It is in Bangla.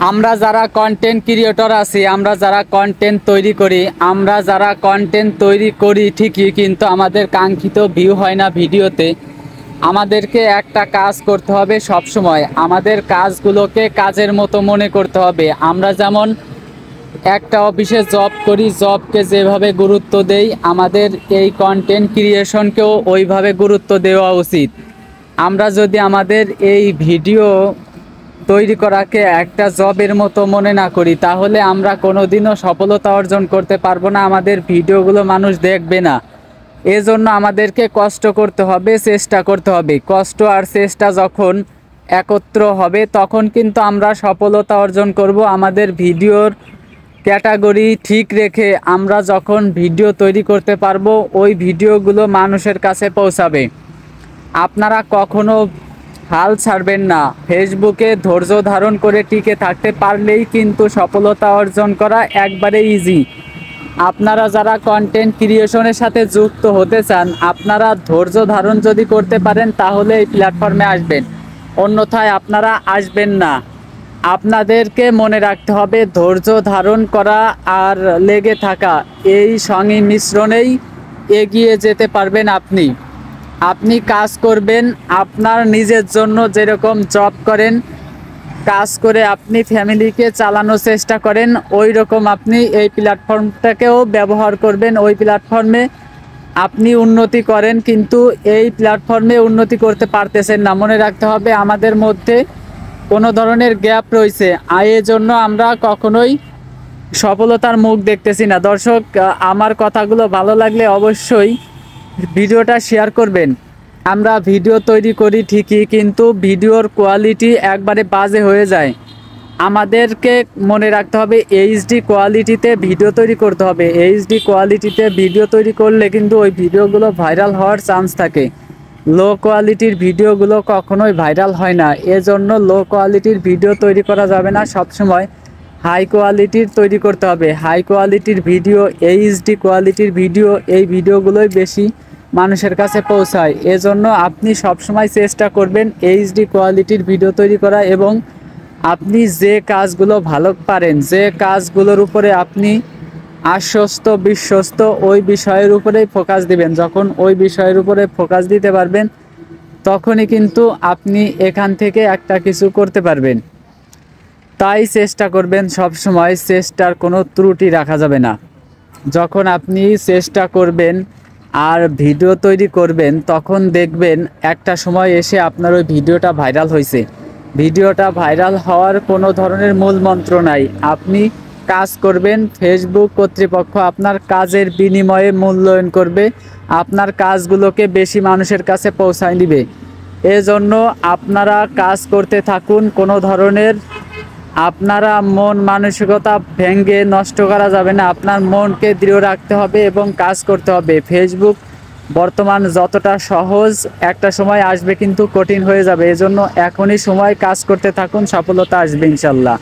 আমরা যারা কন্টেন্ট ক্রিয়েটর আছি, আমরা যারা কন্টেন্ট তৈরি করি ঠিকই, কিন্তু আমাদের কাঙ্ক্ষিত ভিউ হয় না ভিডিওতে। আমাদেরকে একটা কাজ করতে হবে, সব সময় আমাদের কাজগুলোকে কাজের মতো মনে করতে হবে। আমরা যেমন একটা অফিসে জব করি, জবকে যেভাবে গুরুত্ব দেই, আমাদের এই কন্টেন্ট ক্রিয়েশনকেও ওইভাবে গুরুত্ব দেওয়া উচিত। আমরা যদি আমাদের এই ভিডিও তৈরি করাকে একটা জবের মতো মনে না করি, তাহলে আমরা কোনোদিনও সফলতা অর্জন করতে পারবো না, আমাদের ভিডিওগুলো মানুষ দেখবে না। এজন্য আমাদেরকে কষ্ট করতে হবে, চেষ্টা করতে হবে। কষ্ট আর চেষ্টা যখন একত্র হবে, তখন কিন্তু আমরা সফলতা অর্জন করব। আমাদের ভিডিওর ক্যাটাগরি ঠিক রেখে আমরা যখন ভিডিও তৈরি করতে পারবো, ওই ভিডিওগুলো মানুষের কাছে পৌঁছাবে। আপনারা কখনো হাল ছাড়বেন না। ফেসবুকে ধৈর্য ধারণ করে টিকে থাকতে পারলেই কিন্তু সফলতা অর্জন করা একবারে ইজি। আপনারা যারা কন্টেন্ট ক্রিয়েশনের সাথে যুক্ত হতে চান, আপনারা ধৈর্য ধারণ যদি করতে পারেন, তাহলে এই প্ল্যাটফর্মে আসবেন, অন্যথায় আপনারা আসবেন না। আপনাদেরকে মনে রাখতে হবে, ধৈর্য ধারণ করা আর লেগে থাকা, এই সংমিশ্রণেই এগিয়ে যেতে পারবেন। আপনি কাজ করবেন আপনার নিজের জন্য, যেরকম জব করেন, কাজ করে আপনি ফ্যামিলিকে চালানোর চেষ্টা করেন, ওই রকম আপনি এই প্ল্যাটফর্মটাকেও ব্যবহার করবেন। ওই প্ল্যাটফর্মে আপনি উন্নতি করেন, কিন্তু এই প্ল্যাটফর্মে উন্নতি করতে পারতেছেন না। মনে রাখতে হবে, আমাদের মধ্যে কোনো ধরনের গ্যাপ রয়েছে, এর জন্য আমরা কখনোই সফলতার মুখ দেখতেছি না। দর্শক, আমার কথাগুলো ভালো লাগলে অবশ্যই ভিডিওটা শেয়ার করবেন। আমরা ভিডিও তৈরি করি ঠিকই, কিন্তু ভিডিওর কোয়ালিটি একবারে বাজে হয়ে যায়। আমাদেরকে মনে রাখতে হবে, এইচডি কোয়ালিটিতে ভিডিও তৈরি করতে হবে। এইচডি কোয়ালিটিতে ভিডিও তৈরি করলে কিন্তু ওই ভিডিওগুলো ভাইরাল হওয়ার চান্স থাকে। লো কোয়ালিটির ভিডিওগুলো কখনোই ভাইরাল হয় না। এজন্য লো কোয়ালিটির ভিডিও তৈরি করা যাবে না, সবসময় হাই কোয়ালিটির তৈরি করতে হবে। হাই কোয়ালিটির ভিডিও, এইচডি কোয়ালিটির ভিডিও, এই ভিডিওগুলোই বেশি মানুষের কাছে পৌঁছায়। এজন্য আপনি সবসময় চেষ্টা করবেন এইচডি কোয়ালিটির ভিডিও তৈরি করা, এবং আপনি যে কাজগুলো ভালো পারেন, যে কাজগুলোর উপরে আপনি আশ্বস্ত বিশ্বস্ত, ওই বিষয়ের উপরেই ফোকাস দিবেন। যখন ওই বিষয়ের উপরে ফোকাস দিতে পারবেন, তখনই কিন্তু আপনি এখান থেকে একটা কিছু করতে পারবেন। তাই চেষ্টা করবেন, সব সময় চেষ্টার কোনো ত্রুটি রাখা যাবে না। যখন আপনি চেষ্টা করবেন আর ভিডিও তৈরি করবেন, তখন দেখবেন একটা সময় এসে আপনার ওই ভিডিওটা ভাইরাল হয়েছে। ভিডিওটা ভাইরাল হওয়ার কোনো ধরনের মূল মন্ত্র নাই। আপনি কাজ করবেন, ফেসবুক কর্তৃপক্ষ আপনার কাজের বিনিময়ে মূল্যায়ন করবে, আপনার কাজগুলোকে বেশি মানুষের কাছে পৌঁছায় দিবে। এজন্য আপনারা কাজ করতে থাকুন। কোনো ধরনের আপনারা মন মানসিকতা ভেঙে নষ্ট করা যাবে না। আপনার মনকে দৃঢ় রাখতে হবে এবং কাজ করতে হবে। ফেসবুক বর্তমান যতটা সহজ, একটা সময় আসবে কিন্তু কঠিন হয়ে যাবে। এজন্য এখনই সময় কাজ করতে থাকুন, সফলতা আসবে ইনশাল্লাহ।